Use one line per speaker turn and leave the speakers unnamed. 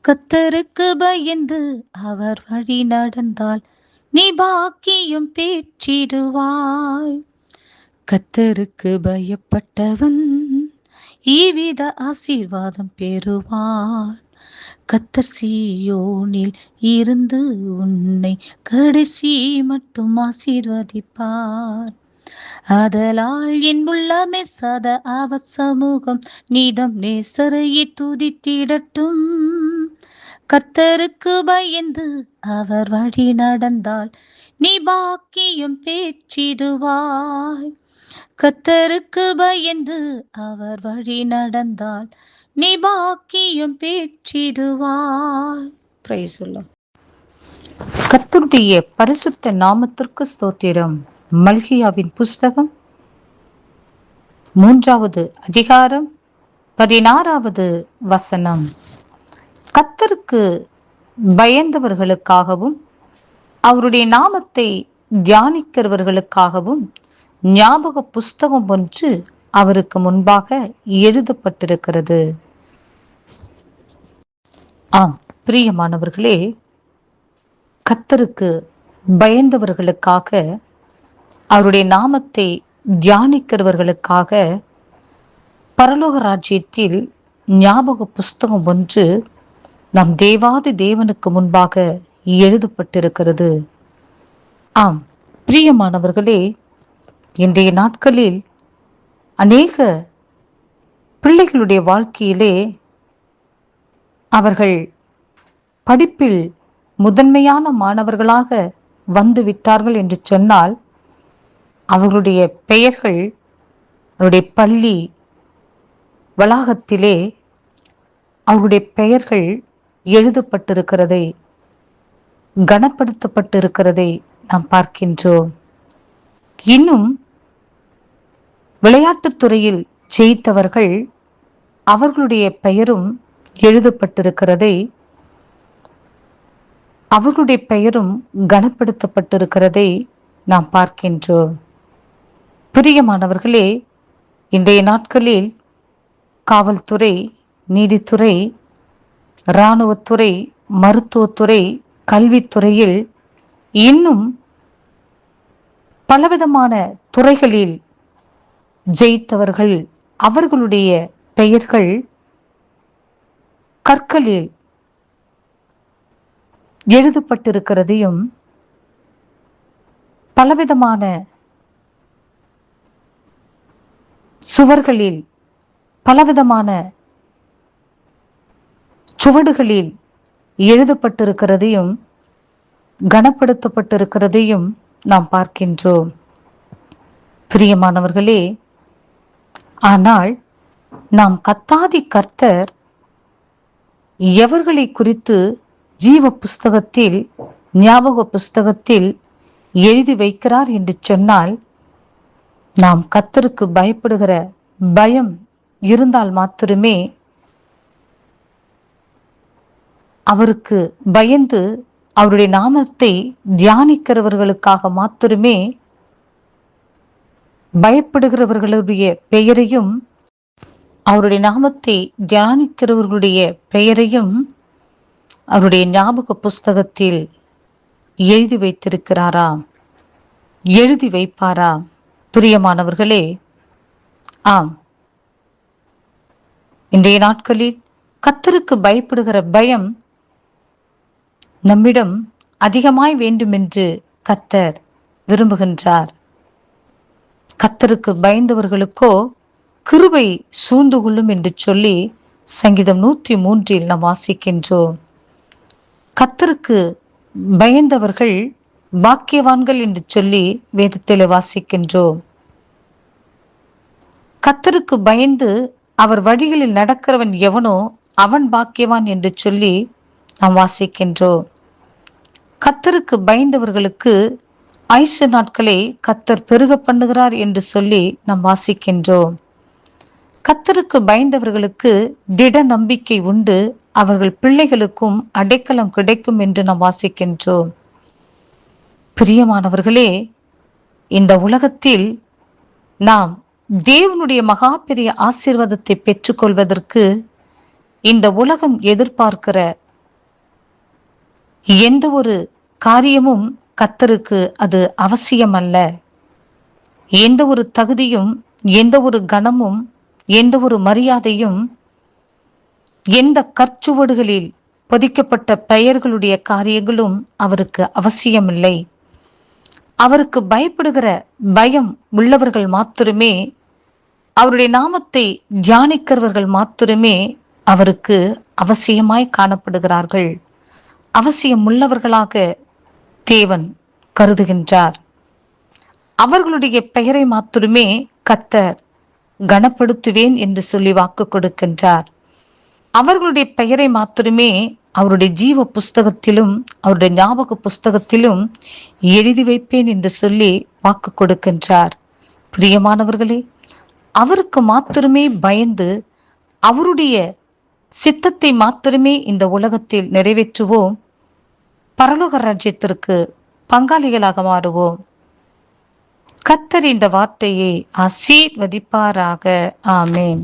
கர்த்தருக்கு பயந்து அவர் வழி நடந்தால் நீ பாக்கியம் பெற்றிடுவாய். கர்த்தருக்கு பயப்பட்டவன் இவ்வித ஆசீர்வாதம் பெறுவான். கர்த்தர் சீயோனில் இருந்து உன்னை கடைசி மட்டும் ஆசீர்வதிப்பார். ஆதலால் என் உள்ளமே சதா அவர் சமூகம் நீதம் நேசரையை துதித்திடட்டும். கர்த்தருக்கு பயந்து அவர் வழி நடந்தால் நீ பாக்கியம் பெற்றிடுவாய். கர்த்தருக்கு பயந்து அவர் வழி நடந்தால் நீ பாக்கியம் பெற்றிடுவாய். Praise the Lord. கர்த்தருடைய பரிசுத்த நாமத்திற்கு ஸ்தோத்திரம். மல்கியாவின் புஸ்தகம் 3வது அதிகாரம் 16வது வசனம். கர்த்தருக்கு பயந்தவர்களுக்காகவும் அவருடைய நாமத்தை தியானிக்கிறவர்களுக்காகவும் ஞாபக புஸ்தகம் ஒன்று அவருக்கு முன்பாக எழுதப்பட்டிருக்கிறது. ஆம் பிரியமானவர்களே, கர்த்தருக்கு பயந்தவர்களுக்காக அவருடைய நாமத்தை தியானிக்கிறவர்களுக்காக பரலோக ராஜ்யத்தில் ஞாபக புஸ்தகம் ஒன்று நம் தேவாதி தேவனுக்கு முன்பாக எழுதப்பட்டிருக்கிறது. ஆம் பிரியமானவர்களே, இன்றைய நாட்களில் அநேக பிள்ளைகளுடைய வாழ்க்கையிலே அவர்கள் படிப்பில் முதன்மையான மாணவர்களாக வந்து விட்டார்கள் என்று சொன்னால் அவர்களுடைய பெயர்கள் அவருடைய பள்ளி வளாகத்திலே அவருடைய பெயர்கள் எழுதப்பட்டிருக்கிறதை, கனப்படுத்தப்பட்டிருக்கிறதை நாம் பார்க்கின்றோம். இன்னும் விளையாட்டுத் துறையில் ஜெயித்தவர்கள் அவர்களுடைய பெயரும் எழுதப்பட்டிருக்கிறதை, அவர்களுடைய பெயரும் கனப்படுத்தப்பட்டிருக்கிறதை நாம் பார்க்கின்றோம். பிரியமானவர்களே, இன்றைய நாட்களில் காவல்துறை, நீதித்துறை, இராணுவத்துறை, மருத்துவத்துறை, கல்வித்துறையில் இன்னும் பலவிதமான துறைகளில் ஜெயித்தவர்கள் அவர்களுடைய பெயர்கள் கற்களில் எழுதப்பட்டிருக்கிறதையும் பலவிதமான சுவர்களில் பலவிதமான சுவடுகளில் எழுதப்பட்டிருக்கிறதையும் கனப்படுத்தப்பட்டிருக்கிறதையும் நாம் பார்க்கின்றோம். பிரியமானவர்களே, ஆனால் நாம் கர்த்தாதி கர்த்தர் எவர்களை குறித்து ஜீவ புஸ்தகத்தில் ஞாபக புஸ்தகத்தில் எழுதி வைக்கிறார் என்று சொன்னால், நாம் கர்த்தருக்கு பயப்படுகிற பயம் இருந்தால் மாத்திரமே, அவருக்கு பயந்து அவருடைய நாமத்தை தியானிக்கிறவர்களுக்காக மாத்திரமே பயப்படுகிறவர்களுடைய பெயரையும் அவருடைய நாமத்தை தியானிக்கிறவர்களுடைய பெயரையும் அவருடைய ஞாபக புஸ்தகத்தில் எழுதி வைத்திருக்கிறாராம், எழுதி வைப்பாராம். பிரியமானவர்களே, ஆம், இன்றைய நாட்களில் கர்த்தருக்கு பயப்படுகிற பயம் நம்மிடம் அதிகமாய் வேண்டுமென்று கர்த்தர் விரும்புகின்றார். கர்த்தருக்கு பயந்தவர்களுக்கோ கிருபை சூழ்ந்து கொள்ளும் என்று சொல்லி சங்கீதம் 103 நாம் வாசிக்கின்றோம். கர்த்தருக்கு பயந்தவர்கள் பாக்கியவான்கள் என்று சொல்லி வேதத்தில் வாசிக்கின்றோம். கர்த்தருக்கு பயந்து அவர் வழிகளில் நடக்கிறவன் எவனோ அவன் பாக்கியவான் என்று சொல்லி நாம் வாசிக்கின்றோம். கர்த்தருக்கு பயந்தவர்களுக்கு ஆயுசு நாட்களை கர்த்தர் பெருக பண்ணுகிறார் என்று சொல்லி நாம் வாசிக்கின்றோம். கர்த்தருக்கு பயந்தவர்களுக்கு திட நம்பிக்கை உண்டு, அவர்கள் பிள்ளைகளுக்கும் அடைக்கலம் கிடைக்கும் என்று நாம் வாசிக்கின்றோம். பிரியமானவர்களே, இந்த உலகத்தில் நாம் தேவனுடைய மகா பெரிய ஆசீர்வாதத்தை பெற்றுக்கொள்வதற்கு இந்த உலகம் எதிர்பார்க்கிற எந்த ஒரு காரியமும் கர்த்தருக்கு அது அவசியமல்ல. எந்த ஒரு தகுதியும், எந்த ஒரு கனமும், எந்த ஒரு மரியாதையும், எந்த கற்சுவடுகளில் பொதிக்கப்பட்ட பெயர்களுடைய காரியங்களும் அவருக்கு அவசியமில்லை. அவருக்கு பயப்படுகிற பயம் உள்ளவர்கள் மாத்திரமே, அவருடைய நாமத்தை தியானிக்கிறவர்கள் மாத்திரமே அவருக்கு அவசியமாய் காணப்படுகிறார்கள். அவசியம் உள்ளவர்களாக தேவன் கருதுகின்றார். அவர்களுடைய பெயரை மாத்திரமே கர்த்தர் கனப்படுத்துவேன் என்று சொல்லி வாக்கு கொடுக்கின்றார். அவர்களுடைய பெயரை மாத்திரமே அவருடைய ஜீவ புஸ்தகத்திலும் அவருடைய ஞாபக புஸ்தகத்திலும் எழுதி வைப்பேன் என்று சொல்லி வாக்கு கொடுக்கின்றார். பிரியமானவர்களே, அவருக்கு மாத்திரமே பயந்து அவருடைய சித்தத்தை மாத்திரமே இந்த உலகத்தில் நிறைவேற்றுவோம். பரலோக ராஜ்யத்திற்கு பங்காளிகளாக மாறுவோம். கர்த்தர் இந்த வார்த்தையை ஆசீர்வதிப்பாராக. ஆமேன்.